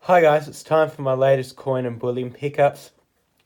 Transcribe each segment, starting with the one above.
Hi guys, it's time for my latest coin and bullion pickups.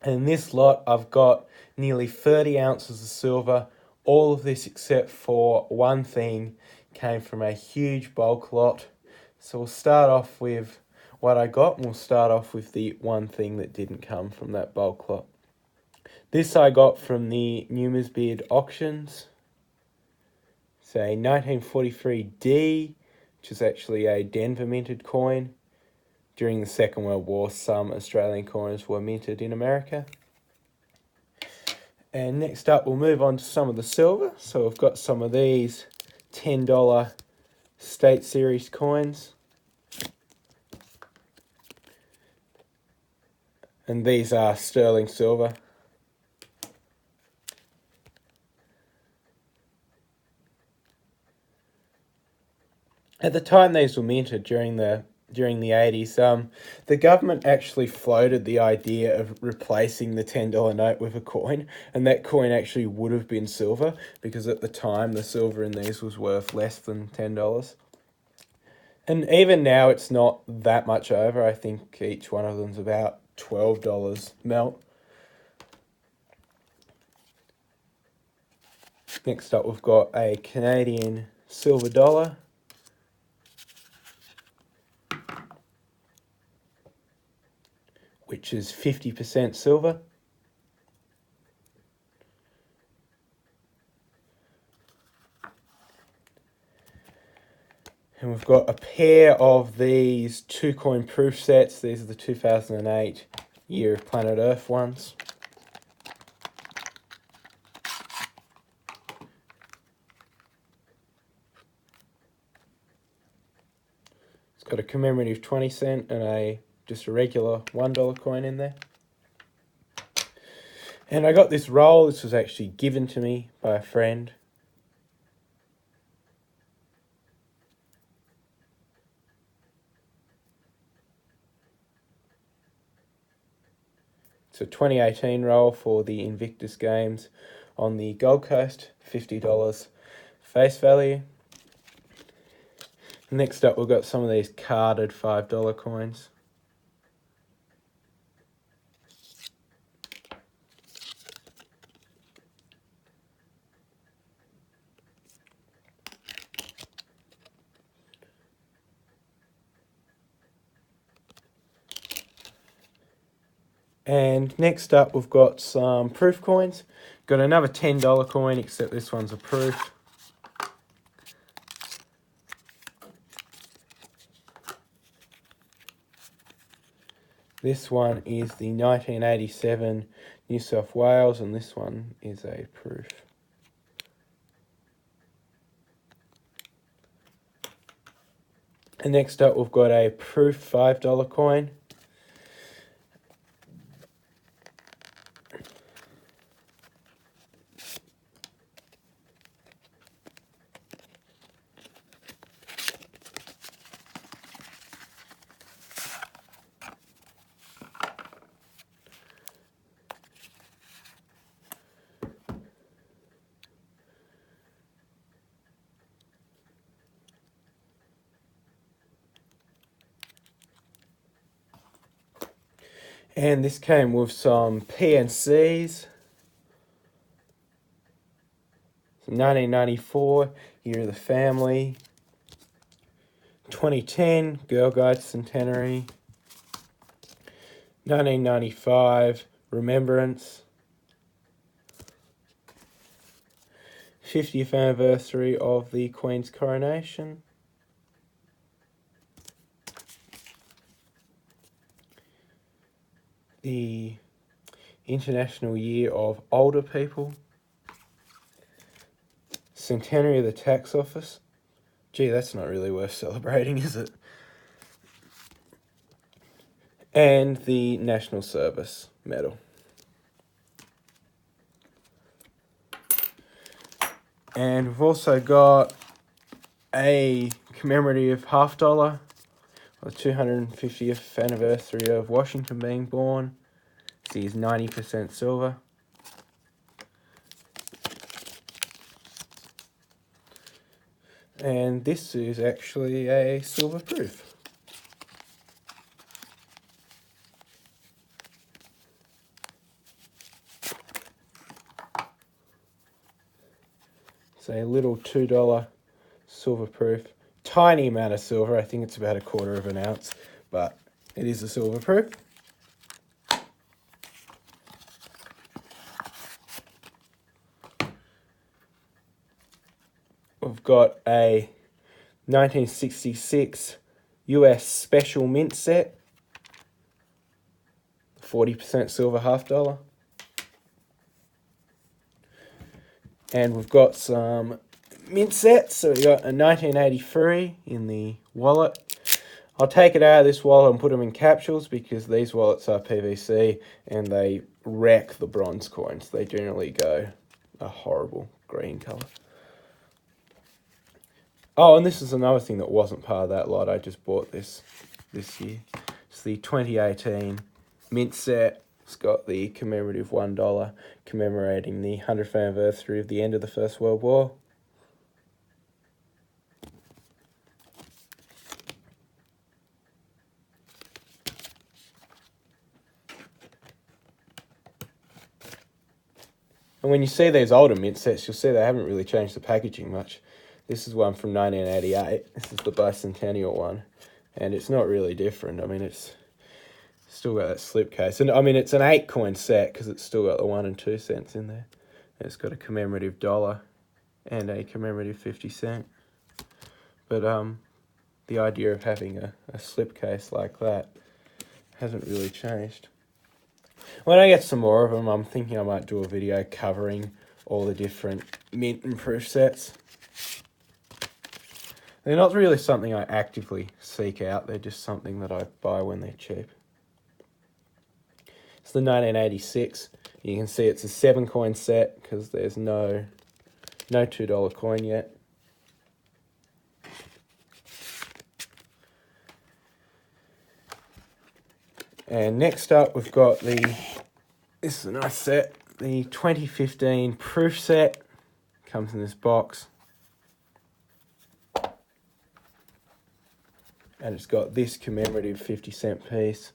And in this lot I've got nearly 30 ounces of silver. All of this except for one thing came from a huge bulk lot. So we'll start off with what I got, and we'll start off with the one thing that didn't come from that bulk lot. This I got from the Numisbid auctions. It's a 1943D, which is actually a Denver minted coin. During the Second World War, some Australian coins were minted in America. And next up, we'll move on to some of the silver. So we've got some of these $10 State Series coins. And these are sterling silver. At the time these were minted during the 80s, the government actually floated the idea of replacing the $10 note with a coin, and that coin actually would have been silver, because at the time the silver in these was worth less than $10. And even now it's not that much over. I think each one of them's about $12 melt. Next up we've got a Canadian silver dollar. Which is 50% silver. And we've got a pair of these 2-coin proof sets. These are the 2008 Year of Planet Earth ones. It's got a commemorative 20-cent and just a regular $1 coin in there. And I got this roll. This was actually given to me by a friend. It's a 2018 roll for the Invictus Games on the Gold Coast, $50 face value. Next up, we've got some of these carded $5 coins. And next up, we've got some proof coins. Got another $10 coin, except this one's a proof. This one is the 1987 New South Wales, and this one is a proof. And next up, we've got a proof $5 coin. And this came with some PNCs. 1994, Year of the Family. 2010, Girl Guide Centenary. 1995, Remembrance. 50th anniversary of the Queen's coronation. The International Year of Older People. Centenary of the Tax Office. Gee, that's not really worth celebrating, is it? And the National Service Medal. And we've also got a commemorative $50, the 250th anniversary of Washington being born. See, it's 90% silver. And this is actually a silver proof. It's a little $2 silver proof. Tiny amount of silver. I think it's about 1/4 of an ounce, but it is a silver proof. We've got a 1966 US special mint set. 40% silver $1/2. And we've got some mint sets. So we got a 1983 in the wallet. I'll take it out of this wallet and put them in capsules because these wallets are PVC and they wreck the bronze coins. They generally go a horrible green colour. Oh, and this is another thing that wasn't part of that lot. I just bought this year. It's the 2018 mint set. It's got the commemorative $1 commemorating the 100th anniversary of the end of the First World War. And when you see these older mint sets, you'll see they haven't really changed the packaging much. This is one from 1988. This is the bicentennial one. And it's not really different. I mean, it's still got that slipcase. And I mean, it's an 8-coin set because it's still got the 1 and 2 cents in there. And it's got a commemorative $1 and a commemorative 50 cent. But the idea of having a slipcase like that hasn't really changed. When I get some more of them, I'm thinking I might do a video covering all the different mint and proof sets. They're not really something I actively seek out. They're just something that I buy when they're cheap. It's the 1986. You can see it's a 7-coin set because there's no $2 coin yet. And next up, we've got this is a nice set, the 2015 proof set. Comes in this box. And it's got this commemorative 50-cent piece,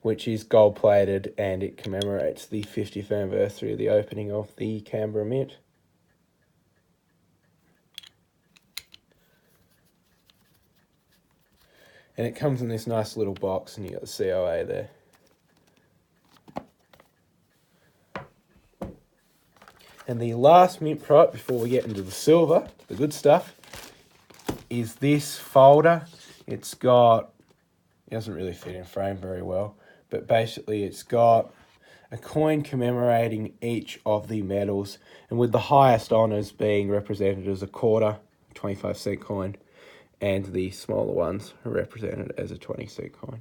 which is gold-plated, and it commemorates the 50th anniversary of the opening of the Canberra Mint. And it comes in this nice little box, and you got the COA there. And the last mint product before we get into the silver, the good stuff, is this folder. It doesn't really fit in frame very well, but basically it's got a coin commemorating each of the medals, and with the highest honours being represented as a quarter, 25-cent coin, and the smaller ones are represented as a 20-cent coin.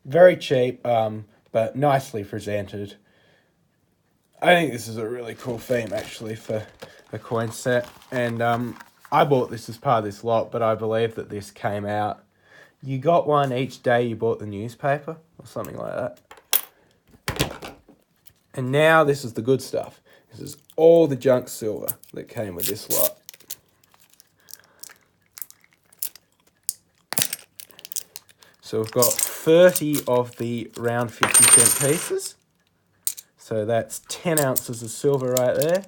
Very cheap, but nicely presented. I think this is a really cool theme, actually, for a coin set. And I bought this as part of this lot, but I believe that this came out. You got one each day you bought the newspaper, or something like that. And now this is the good stuff. This is all the junk silver that came with this lot. So we've got 30 of the round 50-cent pieces. So that's 10 ounces of silver right there.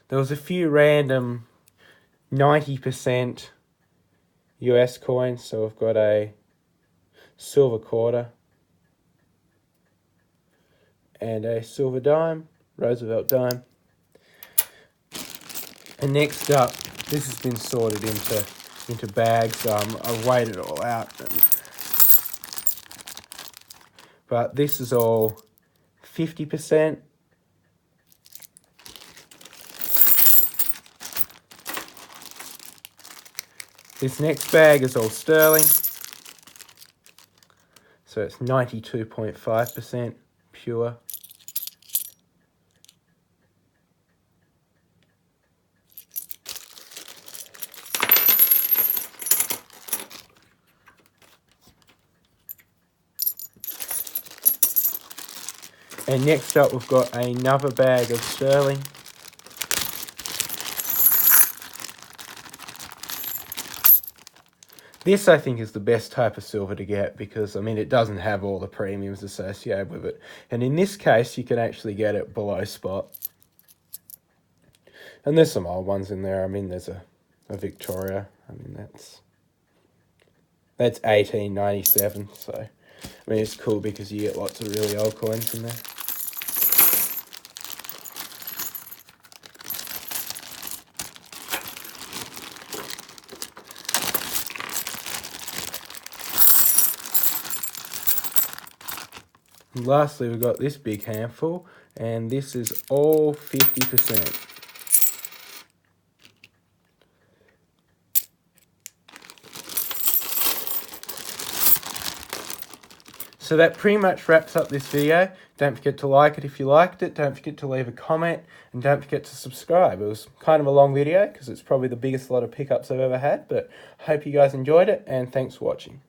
There was a few random 90% US coins. So we've got a silver quarter and a silver dime, Roosevelt dime. And next up, this has been sorted into bags. I've weighed it all out. But this is all 50%. This next bag is all sterling. So it's 92.5% pure. And next up, we've got another bag of sterling. This, I think, is the best type of silver to get because, I mean, it doesn't have all the premiums associated with it. And in this case, you can actually get it below spot. And there's some old ones in there. I mean, there's a Victoria. I mean, that's 1897. So, I mean, it's cool because you get lots of really old coins in there. And lastly, we've got this big handful, and this is all 50%. So that pretty much wraps up this video. Don't forget to like it if you liked it. Don't forget to leave a comment, and don't forget to subscribe. It was kind of a long video because it's probably the biggest lot of pickups I've ever had, but I hope you guys enjoyed it, and thanks for watching.